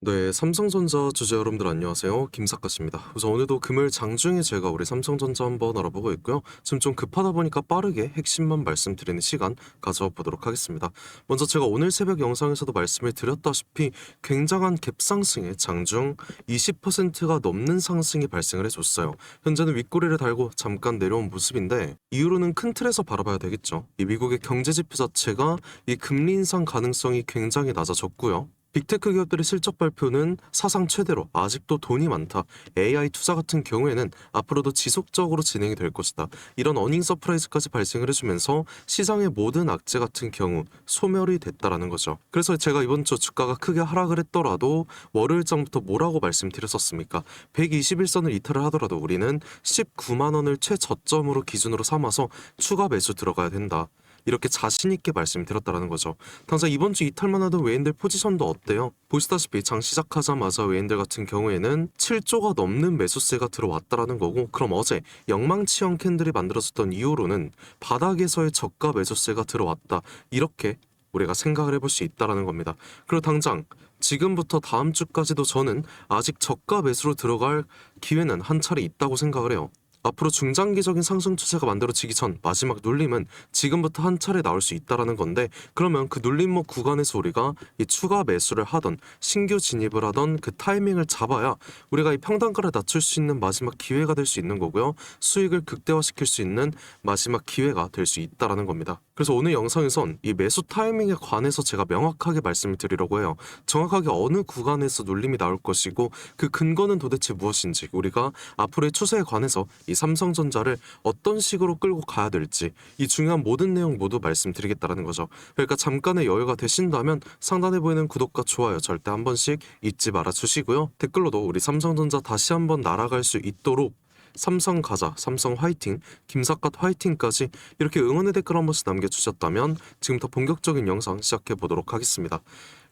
네, 삼성전자 주주 여러분들 안녕하세요. 김사카입니다. 우선 오늘도 금요일 장중에 제가 우리 삼성전자 한번 알아보고 있고요. 지금 좀 급하다 보니까 빠르게 핵심만 말씀드리는 시간 가져보도록 하겠습니다. 먼저 제가 오늘 새벽 영상에서도 말씀을 드렸다시피 굉장한 갭상승에 장중 20%가 넘는 상승이 발생을 해줬어요. 현재는 윗꼬리를 달고 잠깐 내려온 모습인데 이후로는 큰 틀에서 바라봐야 되겠죠. 이 미국의 경제지표 자체가 이 금리 인상 가능성이 굉장히 낮아졌고요. 빅테크 기업들의 실적 발표는 사상 최대로 아직도 돈이 많다. AI 투자 같은 경우에는 앞으로도 지속적으로 진행이 될 것이다. 이런 어닝 서프라이즈까지 발생을 해주면서 시장의 모든 악재 같은 경우 소멸이 됐다라는 거죠. 그래서 제가 이번 주 주가가 크게 하락을 했더라도 월요일장부터 뭐라고 말씀드렸었습니까? 121선을 이탈을 하더라도 우리는 19만 원을 최저점으로 기준으로 삼아서 추가 매수 들어가야 된다. 이렇게 자신있게 말씀드렸다라는 거죠. 당장 이번 주 이탈만 하던 외인들 포지션도 어때요? 보시다시피 장 시작하자마자 외인들 같은 경우에는 7조가 넘는 매수세가 들어왔다라는 거고, 그럼 어제 영망치형 캔들이 만들어졌던 이후로는 바닥에서의 저가 매수세가 들어왔다. 이렇게 우리가 생각을 해볼 수 있다라는 겁니다. 그리고 당장 지금부터 다음 주까지도 저는 아직 저가 매수로 들어갈 기회는 한 차례 있다고 생각을 해요. 앞으로 중장기적인 상승 추세가 만들어지기 전 마지막 눌림은 지금부터 한 차례 나올 수 있다라는 건데, 그러면 그 눌림목 구간에서 우리가 이 추가 매수를 하던 신규 진입을 하던 그 타이밍을 잡아야 우리가 이 평단가를 낮출 수 있는 마지막 기회가 될 수 있는 거고요. 수익을 극대화시킬 수 있는 마지막 기회가 될 수 있다라는 겁니다. 그래서 오늘 영상에선 이 매수 타이밍에 관해서 제가 명확하게 말씀을 드리려고 해요. 정확하게 어느 구간에서 눌림이 나올 것이고 그 근거는 도대체 무엇인지, 우리가 앞으로의 추세에 관해서 이 삼성전자를 어떤 식으로 끌고 가야 될지, 이 중요한 모든 내용 모두 말씀드리겠다라는 거죠. 그러니까 잠깐의 여유가 되신다면 상단에 보이는 구독과 좋아요 절대 한 번씩 잊지 말아 주시고요. 댓글로도 우리 삼성전자 다시 한번 날아갈 수 있도록 삼성 가자, 삼성 화이팅, 김삿갓 화이팅까지 이렇게 응원의 댓글 한 번씩 남겨주셨다면 지금부터 본격적인 영상 시작해 보도록 하겠습니다.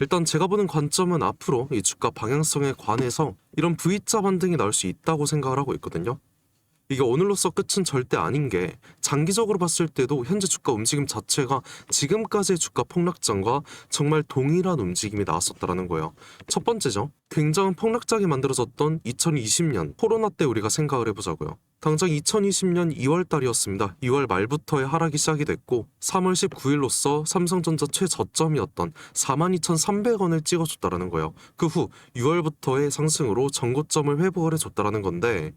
일단 제가 보는 관점은 앞으로 이 주가 방향성에 관해서 이런 V자 반등이 나올 수 있다고 생각을 하고 있거든요. 이게 오늘로써 끝은 절대 아닌 게, 장기적으로 봤을 때도 현재 주가 움직임 자체가 지금까지의 주가 폭락장과 정말 동일한 움직임이 나왔었다라는 거예요. 첫 번째죠. 굉장한 폭락장이 만들어졌던 2020년 코로나 때 우리가 생각을 해보자고요. 당장 2020년 2월 달이었습니다. 2월 말부터의 하락이 시작이 됐고 3월 19일로써 삼성전자 최저점이었던 42,300원을 찍어줬다라는 거예요. 그 후 6월부터의 상승으로 전고점을 회복을 해줬다라는 건데,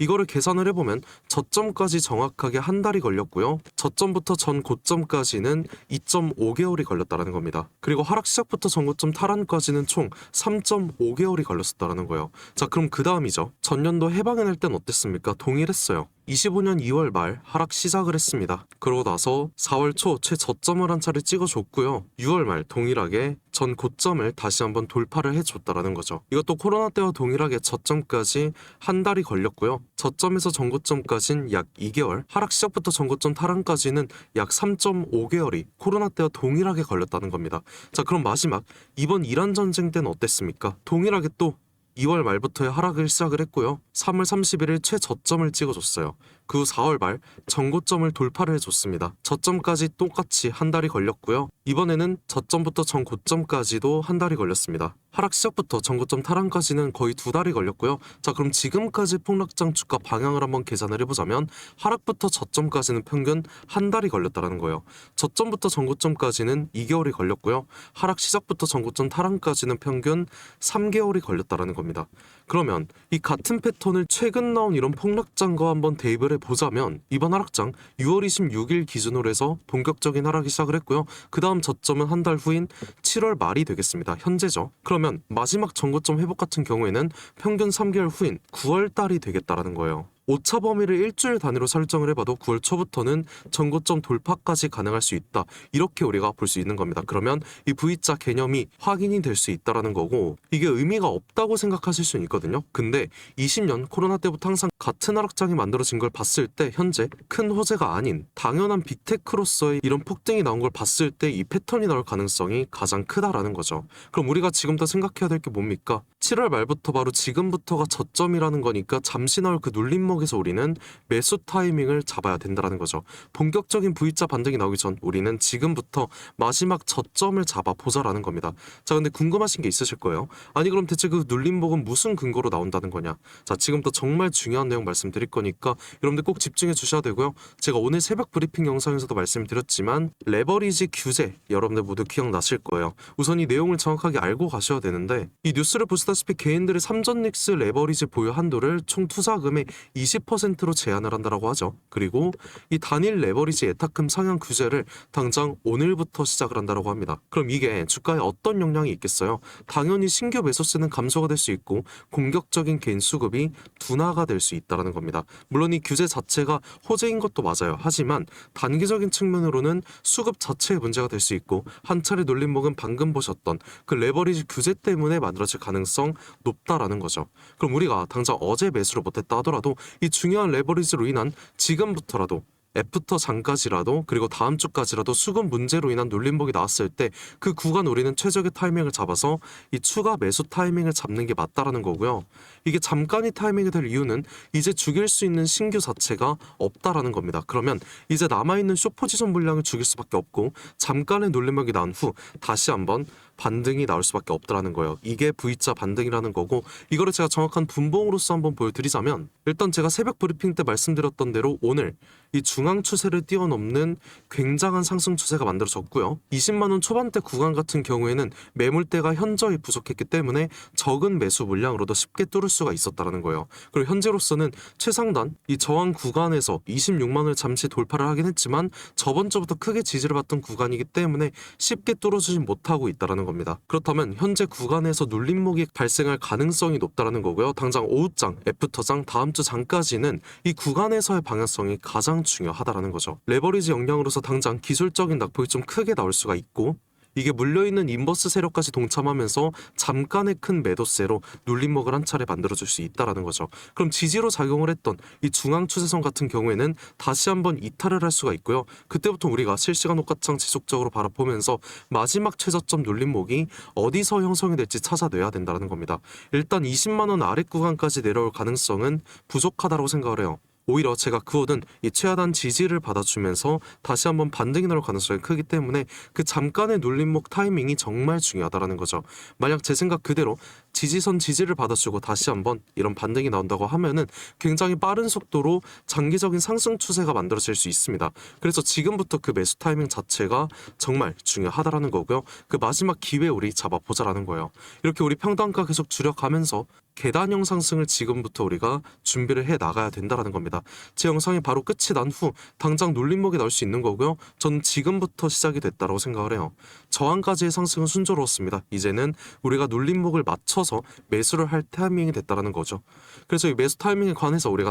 이거를 계산을 해보면 저점까지 정확하게 한 달이 걸렸고요. 저점부터 전 고점까지는 2.5개월이 걸렸다는 겁니다. 그리고 하락 시작부터 전고점 탈환까지는 총 3.5개월이 걸렸었다는 거예요. 자, 그럼 그 다음이죠. 전년도 해방해 낼 땐 어땠습니까? 동일했어요. 25년 2월 말 하락 시작을 했습니다. 그러고 나서 4월 초 최저점을 한 차례 찍어줬고요. 6월 말 동일하게 전 고점을 다시 한번 돌파를 해줬다라는 거죠. 이것도 코로나 때와 동일하게 저점까지 한 달이 걸렸고요. 저점에서 전고점까지는 약 2개월, 하락 시작부터 전고점 탈환까지는 약 3.5개월이 코로나 때와 동일하게 걸렸다는 겁니다. 자, 그럼 마지막 이번 이란 전쟁 때는 어땠습니까? 동일하게 또 2월 말부터의 하락을 시작을 했고요. 3월 31일 최저점을 찍어줬어요. 그 후 4월 말 전고점을 돌파를 해줬습니다. 저점까지 똑같이 한 달이 걸렸고요. 이번에는 저점부터 전고점까지도 한 달이 걸렸습니다. 하락 시작부터 전고점 탈환까지는 거의 2달이 걸렸고요. 자, 그럼 지금까지 폭락장 주가 방향을 한번 계산을 해보자면 하락부터 저점까지는 평균 한 달이 걸렸다는 거예요. 저점부터 전고점까지는 2개월이 걸렸고요. 하락 시작부터 전고점 탈환까지는 평균 3개월이 걸렸다는 겁니다. 그러면 이 같은 패턴을 최근 나온 이런 폭락장과 한번 대입을 해보자면, 이번 하락장 6월 26일 기준으로 해서 본격적인 하락이 시작을 했고요. 그 다음 저점은 한 달 후인 7월 말이 되겠습니다. 현재죠. 그러면 마지막 전고점 회복 같은 경우에는 평균 3개월 후인 9월 달이 되겠다라는 거예요. 오차 범위를 일주일 단위로 설정을 해봐도 9월 초부터는 전고점 돌파까지 가능할 수 있다. 이렇게 우리가 볼 수 있는 겁니다. 그러면 이 V자 개념이 확인이 될 수 있다는 거고, 이게 의미가 없다고 생각하실 수는 있거든요. 근데 20년 코로나 때부터 항상 같은 하락장이 만들어진 걸 봤을 때 현재 큰 호재가 아닌 당연한 빅테크로서의 이런 폭등이 나온 걸 봤을 때 이 패턴이 나올 가능성이 가장 크다라는 거죠. 그럼 우리가 지금부터 생각해야 될 게 뭡니까? 7월 말부터 바로 지금부터가 저점이라는 거니까 잠시 나올 그 눌림목 눌림목에서 우리는 매수 타이밍을 잡아야 된다는 거죠. 본격적인 V자 반등이 나오기 전 우리는 지금부터 마지막 저점을 잡아보자라는 겁니다. 자, 근데 궁금하신 게 있으실 거예요. 아니 그럼 대체 그 눌림목은 무슨 근거로 나온다는 거냐? 자, 지금부터 정말 중요한 내용 말씀드릴 거니까 여러분들 꼭 집중해 주셔야 되고요. 제가 오늘 새벽 브리핑 영상에서도 말씀드렸지만 레버리지 규제 여러분들 모두 기억나실 거예요. 우선 이 내용을 정확하게 알고 가셔야 되는데 이 뉴스를 보시다시피 개인들의 삼전닉스 레버리지 보유 한도를 총 투자금의 20%로 제한을 한다라고 하죠. 그리고 이 단일 레버리지 예탁금 상향 규제를 당장 오늘부터 시작을 한다라고 합니다. 그럼 이게 주가에 어떤 영향이 있겠어요? 당연히 신규 매수세는 감소가 될 수 있고 공격적인 개인 수급이 둔화가 될 수 있다는 겁니다. 물론 이 규제 자체가 호재인 것도 맞아요. 하지만 단기적인 측면으로는 수급 자체의 문제가 될 수 있고 한 차례 눌림목은 방금 보셨던 그 레버리지 규제 때문에 만들어질 가능성 높다라는 거죠. 그럼 우리가 당장 어제 매수를 못했다 하더라도 이 중요한 레버리지로 인한 지금부터라도 애프터 장까지라도 그리고 다음 주까지라도 수급 문제로 인한 눌림목이 나왔을 때 그 구간 우리는 최적의 타이밍을 잡아서 이 추가 매수 타이밍을 잡는 게 맞다라는 거고요. 이게 잠깐의 타이밍이 될 이유는 이제 죽일 수 있는 신규 자체가 없다라는 겁니다. 그러면 이제 남아있는 숏포지션 물량을 죽일 수밖에 없고 잠깐의 눌림목이 나온 후 다시 한번 반등이 나올 수밖에 없다라는 거예요. 이게 V자 반등이라는 거고 이거를 제가 정확한 분봉으로서 한번 보여드리자면 일단 제가 새벽 브리핑 때 말씀드렸던 대로 오늘 이 중앙 추세를 뛰어넘는 굉장한 상승 추세가 만들어졌고요. 20만원 초반대 구간 같은 경우에는 매물대가 현저히 부족했기 때문에 적은 매수 물량으로도 쉽게 뚫을 수가 있었다는 거예요. 그리고 현재로서는 최상단 이 저항 구간에서 26만원을 잠시 돌파를 하긴 했지만 저번 주부터 크게 지지를 받던 구간이기 때문에 쉽게 뚫어주진 못하고 있다는 겁니다. 그렇다면 현재 구간에서 눌림목이 발생할 가능성이 높다는 거고요. 당장 오후장, 애프터장, 다음 주 장까지는 이 구간에서의 방향성이 가장 중요하다는 거죠. 레버리지 역량으로서 당장 기술적인 낙폭이 좀 크게 나올 수가 있고 이게 물려있는 인버스 세력까지 동참하면서 잠깐의 큰 매도세로 눌림목을 한 차례 만들어줄 수 있다는 거죠. 그럼 지지로 작용을 했던 이 중앙 추세선 같은 경우에는 다시 한번 이탈을 할 수가 있고요. 그때부터 우리가 실시간 호가창 지속적으로 바라보면서 마지막 최저점 눌림목이 어디서 형성이 될지 찾아내야 된다는 겁니다. 일단 20만원 아래 구간까지 내려올 가능성은 부족하다고 생각을 해요. 오히려 제가 그 후든 이 최하단 지지를 받아주면서 다시 한번 반등이 나올 가능성이 크기 때문에 그 잠깐의 눌림목 타이밍이 정말 중요하다는 거죠. 만약 제 생각 그대로 지지선 지지를 받아주고 다시 한번 이런 반등이 나온다고 하면은 굉장히 빠른 속도로 장기적인 상승 추세가 만들어질 수 있습니다. 그래서 지금부터 그 매수 타이밍 자체가 정말 중요하다라는 거고요. 그 마지막 기회 우리 잡아보자라는 거예요. 이렇게 우리 평단가 계속 줄여가면서 계단형 상승을 지금부터 우리가 준비를 해 나가야 된다는 겁니다. 제 영상이 바로 끝이 난 후 당장 눌림목이 나올 수 있는 거고요. 저는 지금부터 시작이 됐다고 생각을 해요. 저항까지의 상승은 순조로웠습니다. 이제는 우리가 눌림목을 맞춰서 매수를 할 타이밍이 됐다는 거죠. 그래서 이 매수 타이밍에 관해서 우리가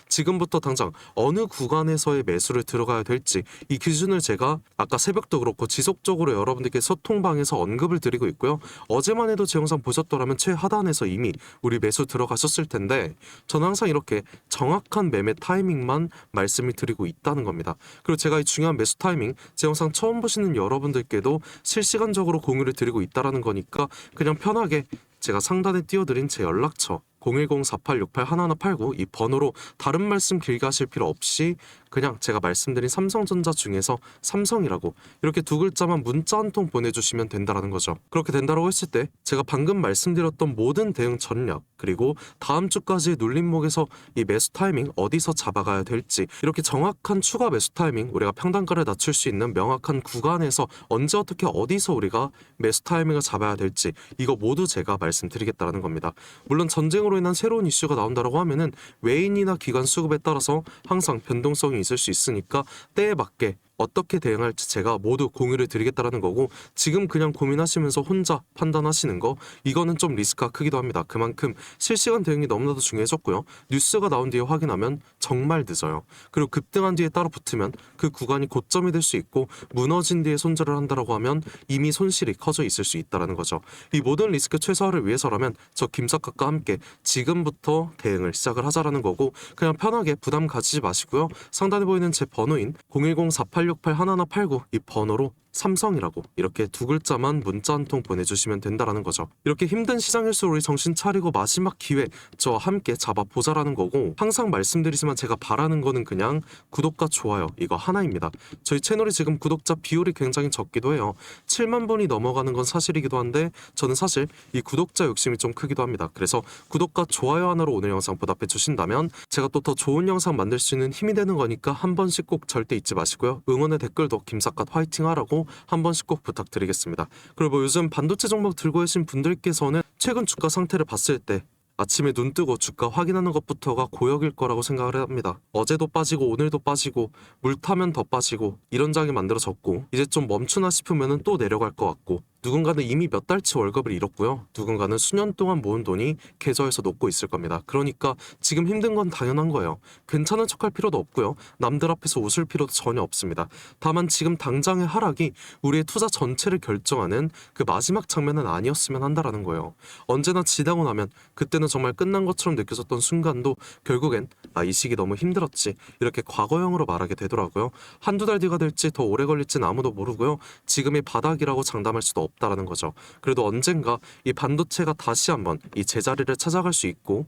지금부터 당장 어느 구간에서의 매수를 들어가야 될지 이 기준을 제가 아까 새벽도 그렇고 지속적으로 여러분들께 소통방에서 언급을 드리고 있고요. 어제만 해도 제 영상 보셨더라면 최하단에서 이미 우리 매수 들어가셨을 텐데 저는 항상 이렇게 정확한 매매 타이밍만 말씀을 드리고 있다는 겁니다. 그리고 제가 이 중요한 매수 타이밍 제 영상 처음 보시는 여러분들께도 실시간적으로 공유를 드리고 있다는 거니까 그냥 편하게 제가 상단에 띄워드린 제 연락처 010-4868-1189 이 번호로 다른 말씀 길게 하실 필요 없이 그냥 제가 말씀드린 삼성전자 중에서 삼성이라고 이렇게 두 글자만 문자 한 통 보내주시면 된다는 거죠. 그렇게 된다고 했을 때 제가 방금 말씀드렸던 모든 대응 전략 그리고 다음 주까지의 눌림목에서 이 매수 타이밍 어디서 잡아가야 될지 이렇게 정확한 추가 매수 타이밍 우리가 평단가를 낮출 수 있는 명확한 구간에서 언제 어떻게 어디서 우리가 매수 타이밍을 잡아야 될지 이거 모두 제가 말씀드리겠다는 겁니다. 물론 전쟁으로 인한 새로운 이슈가 나온다고 하면은 외인이나 기관 수급에 따라서 항상 변동성이 있을 수 있으니까 때에 맞게 어떻게 대응할지 제가 모두 공유를 드리겠다는 거고 지금 그냥 고민하시면서 혼자 판단하시는 거 이거는 좀 리스크가 크기도 합니다. 그만큼 실시간 대응이 너무나도 중요해졌고요. 뉴스가 나온 뒤에 확인하면 정말 늦어요. 그리고 급등한 뒤에 따로 붙으면 그 구간이 고점이 될 수 있고 무너진 뒤에 손절을 한다고 하면 이미 손실이 커져 있을 수 있다는 거죠. 이 모든 리스크 최소화를 위해서라면 저 김사각과 함께 지금부터 대응을 시작을 하자라는 거고 그냥 편하게 부담 가지지 마시고요. 상단에 보이는 제 번호인 010-4868-1189 이 번호로 삼성이라고 이렇게 두 글자만 문자 한 통 보내주시면 된다라는 거죠. 이렇게 힘든 시장일수록 우리 정신 차리고 마지막 기회 저와 함께 잡아보자라는 거고, 항상 말씀드리지만 제가 바라는 거는 그냥 구독과 좋아요 이거 하나입니다. 저희 채널이 지금 구독자 비율이 굉장히 적기도 해요. 7만 분이 넘어가는 건 사실이기도 한데 저는 사실 이 구독자 욕심이 좀 크기도 합니다. 그래서 구독과 좋아요 하나로 오늘 영상 보답해 주신다면 제가 또 더 좋은 영상 만들 수 있는 힘이 되는 거니까 한 번씩 꼭 절대 잊지 마시고요. 응원의 댓글도 김삿갓 화이팅 하라고 한 번씩 꼭 부탁드리겠습니다. 그리고 뭐 요즘 반도체 종목 들고 계신 분들께서는 최근 주가 상태를 봤을 때 아침에 눈 뜨고 주가 확인하는 것부터가 고역일 거라고 생각을 합니다. 어제도 빠지고 오늘도 빠지고 물 타면 더 빠지고 이런 장이 만들어졌고, 이제 좀 멈추나 싶으면 또 내려갈 것 같고, 누군가는 이미 몇 달치 월급을 잃었고요. 누군가는 수년 동안 모은 돈이 계좌에서 녹고 있을 겁니다. 그러니까 지금 힘든 건 당연한 거예요. 괜찮은 척할 필요도 없고요. 남들 앞에서 웃을 필요도 전혀 없습니다. 다만 지금 당장의 하락이 우리의 투자 전체를 결정하는 그 마지막 장면은 아니었으면 한다라는 거예요. 언제나 지나고 나면 그때는 정말 끝난 것처럼 느껴졌던 순간도 결국엔 이 시기 너무 힘들었지 이렇게 과거형으로 말하게 되더라고요. 한두 달 뒤가 될지 더 오래 걸릴지는 아무도 모르고요. 지금이 바닥이라고 장담할 수도 없다라는 거죠. 그래도 언젠가 이 반도체가 다시 한번 이 제자리를 찾아갈 수 있고,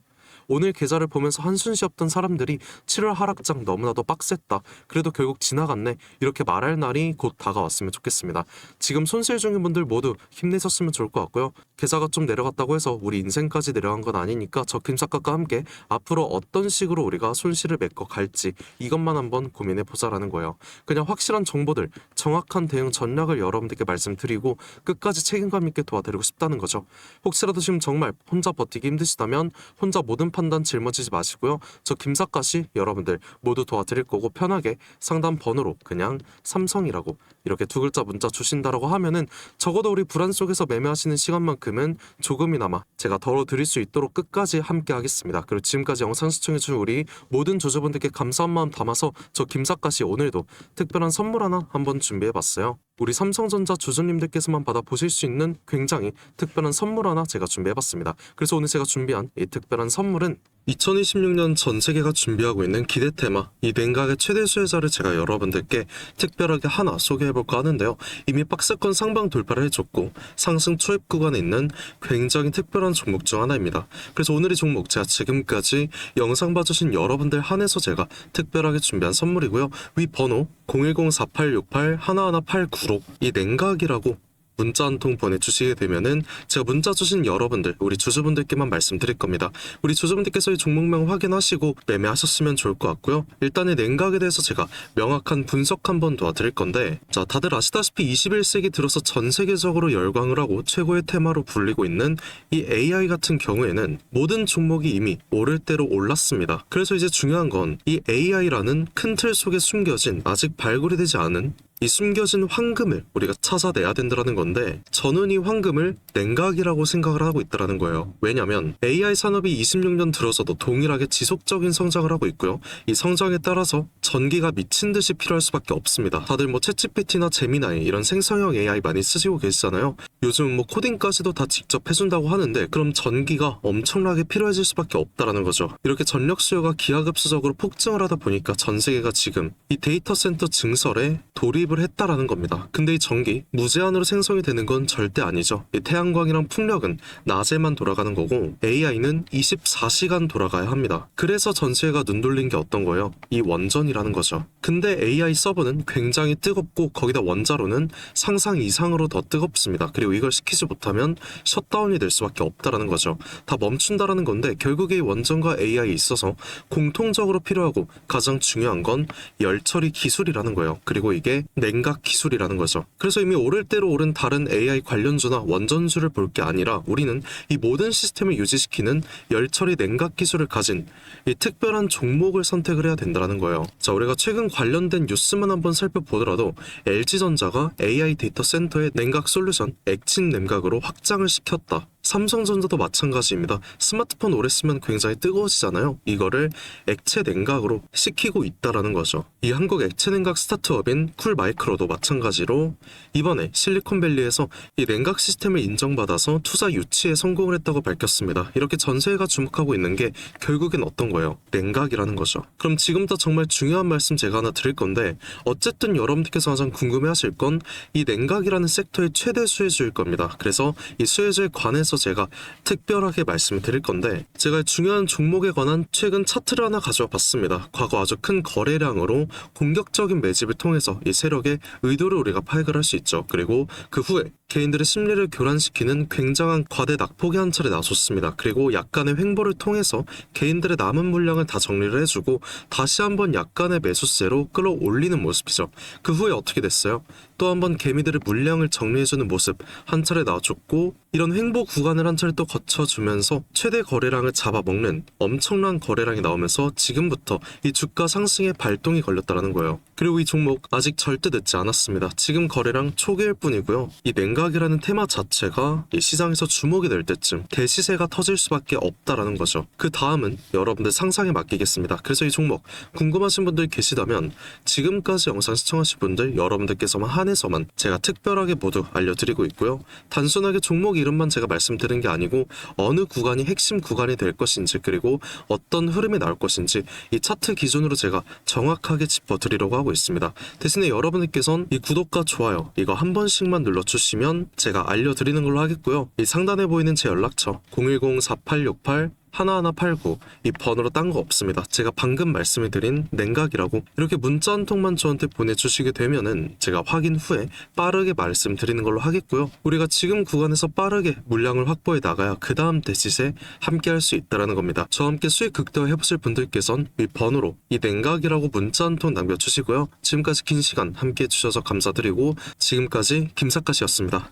오늘 계좌를 보면서 한숨 쉬었던 사람들이 7월 하락장 너무나도 빡셌다, 그래도 결국 지나갔네, 이렇게 말할 날이 곧 다가왔으면 좋겠습니다. 지금 손실 중인 분들 모두 힘내셨으면 좋을 것 같고요. 계좌가 좀 내려갔다고 해서 우리 인생까지 내려간 건 아니니까 저 김삿갓과 함께 앞으로 어떤 식으로 우리가 손실을 메꿔 갈지 이것만 한번 고민해 보자라는 거예요. 그냥 확실한 정보들, 정확한 대응 전략을 여러분들께 말씀드리고 끝까지 책임감 있게 도와드리고 싶다는 거죠. 혹시라도 지금 정말 혼자 버티기 힘드시다면 혼자 모든 판단 짊어지지 마시고요. 저 김삿갓이 여러분들 모두 도와드릴 거고, 편하게 상담 번호로 그냥 삼성이라고 이렇게 두 글자 문자 주신다라고 하면은 적어도 우리 불안 속에서 매매하시는 시간만큼은 조금이나마 제가 덜어드릴 수 있도록 끝까지 함께 하겠습니다. 그리고 지금까지 영상 시청해준 우리 모든 주주분들께 감사한 마음 담아서 저 김삿갓이 오늘도 특별한 선물 하나 한번 준비해봤어요. 우리 삼성전자 주주님들께서만 받아보실 수 있는 굉장히 특별한 선물 하나 제가 준비해봤습니다. 그래서 오늘 제가 준비한 이 특별한 선물은 2026년 전 세계가 준비하고 있는 기대 테마 이 냉각의 최대 수혜자를 제가 여러분들께 특별하게 하나 소개해볼까 하는데요. 이미 박스권 상방 돌파를 해줬고 상승 초입 구간에 있는 굉장히 특별한 종목 중 하나입니다. 그래서 오늘 이 종목 제가 지금까지 영상 봐주신 여러분들 한해서 제가 특별하게 준비한 선물이고요. 위 번호 010-4868-1189로 이 냉각이라고 문자 한 통 보내주시게 되면은 제가 문자 주신 여러분들, 우리 주주분들께만 말씀드릴 겁니다. 우리 주주분들께서 이 종목명 확인하시고 매매하셨으면 좋을 것 같고요. 일단 이 냉각에 대해서 제가 명확한 분석 한번 도와드릴 건데, 자, 다들 아시다시피 21세기 들어서 전 세계적으로 열광을 하고 최고의 테마로 불리고 있는 이 AI 같은 경우에는 모든 종목이 이미 오를 대로 올랐습니다. 그래서 이제 중요한 건 이 AI라는 큰 틀 속에 숨겨진 아직 발굴이 되지 않은 이 숨겨진 황금을 우리가 찾아내야 된다는 건데, 저는 이 황금을 냉각이라고 생각을 하고 있다는 거예요. 왜냐면 AI 산업이 26년 들어서도 동일하게 지속적인 성장을 하고 있고요. 이 성장에 따라서 전기가 미친 듯이 필요할 수밖에 없습니다. 다들 뭐 챗GPT나 제미나이 이런 생성형 AI 많이 쓰시고 계시잖아요. 요즘 뭐 코딩까지도 다 직접 해준다고 하는데, 그럼 전기가 엄청나게 필요해질 수밖에 없다는 거죠. 이렇게 전력 수요가 기하급수적으로 폭증을 하다 보니까 전 세계가 지금 이 데이터 센터 증설에 돌입을 했다라는 겁니다. 근데 이 전기 무제한으로 생성이 되는 건 절대 아니죠. 이 태양광이랑 풍력은 낮에만 돌아가는 거고 AI는 24시간 돌아가야 합니다. 그래서 전 세계가 눈 돌린 게 어떤 거예요? 이 원전이라는 거죠. 근데 AI 서버는 굉장히 뜨겁고 거기다 원자로는 상상 이상으로 더 뜨겁습니다. 그리고 이걸 시키지 못하면 셧다운이 될 수밖에 없다라는 거죠. 다 멈춘다라는 건데, 결국에 이 원전과 AI에 있어서 공통적으로 필요하고 가장 중요한 건 열처리 기술이라는 거예요. 그리고 이게 냉각 기술이라는 거죠. 그래서 이미 오를 대로 오른 다른 AI 관련주나 원전주를 볼 게 아니라 우리는 이 모든 시스템을 유지시키는 열처리 냉각 기술을 가진 이 특별한 종목을 선택을 해야 된다는 거예요. 자, 우리가 최근 관련된 뉴스만 한번 살펴보더라도 LG전자가 AI 데이터 센터의 냉각 솔루션 액침 냉각으로 확장을 시켰다, 삼성전자도 마찬가지입니다. 스마트폰 오래 쓰면 굉장히 뜨거워지잖아요. 이거를 액체 냉각으로 식히고 있다라는 거죠. 이 한국 액체 냉각 스타트업인 쿨마이크로도 마찬가지로 이번에 실리콘밸리에서 이 냉각 시스템을 인정받아서 투자 유치에 성공을 했다고 밝혔습니다. 이렇게 전 세계가 주목하고 있는 게 결국엔 어떤 거예요? 냉각이라는 거죠. 그럼 지금부터 정말 중요한 말씀 제가 하나 드릴 건데, 어쨌든 여러분들께서 가장 궁금해하실 건 이 냉각이라는 섹터의 최대 수혜주일 겁니다. 그래서 이 수혜주에 관해서 제가 특별하게 말씀을 드릴 건데, 제가 중요한 종목에 관한 최근 차트를 하나 가져와 봤습니다. 과거 아주 큰 거래량으로 공격적인 매집을 통해서 이 세력의 의도를 우리가 파악을 할 수 있죠. 그리고 그 후에 개인들의 심리를 교란시키는 굉장한 과대 낙폭이 한 차례 나섰습니다. 그리고 약간의 횡보를 통해서 개인들의 남은 물량을 다 정리를 해주고 다시 한번 약간의 매수세로 끌어올리는 모습이죠. 그 후에 어떻게 됐어요? 또 한번 개미들의 물량을 정리해주는 모습 한 차례 나와줬고, 이런 횡보 구간을 한 차례 또 거쳐주면서 최대 거래량을 잡아먹는 엄청난 거래량이 나오면서 지금부터 이 주가 상승의 발동이 걸렸다는 거예요. 그리고 이 종목 아직 절대 늦지 않았습니다. 지금 거래량 초기일 뿐이고요. 이 냉각이라는 테마 자체가 이 시장에서 주목이 될 때쯤 대시세가 터질 수밖에 없다라는 거죠. 그 다음은 여러분들 상상에 맡기겠습니다. 그래서 이 종목 궁금하신 분들 계시다면 지금까지 영상 시청하신 분들 여러분들께서만 한해서만 제가 특별하게 모두 알려드리고 있고요. 단순하게 종목 이름만 제가 말씀드린 게 아니고 어느 구간이 핵심 구간이 될 것인지, 그리고 어떤 흐름이 나올 것인지 이 차트 기준으로 제가 정확하게 짚어드리려고 하고 있습니다. 대신에 여러분들께서는 이 구독과 좋아요 이거 한 번씩만 눌러주시면 제가 알려드리는 걸로 하겠고요. 이 상단에 보이는 제 연락처 010-4868 1189 이 번호로 딴 거 없습니다. 제가 방금 말씀해드린 냉각이라고 이렇게 문자 한 통만 저한테 보내주시게 되면은 제가 확인 후에 빠르게 말씀드리는 걸로 하겠고요. 우리가 지금 구간에서 빠르게 물량을 확보해 나가야 그 다음 대시세 함께 할 수 있다는 겁니다. 저와 함께 수익 극대화 해보실 분들께선 이 번호로 이 냉각이라고 문자 한 통 남겨주시고요. 지금까지 긴 시간 함께 해주셔서 감사드리고, 지금까지 김사카시였습니다.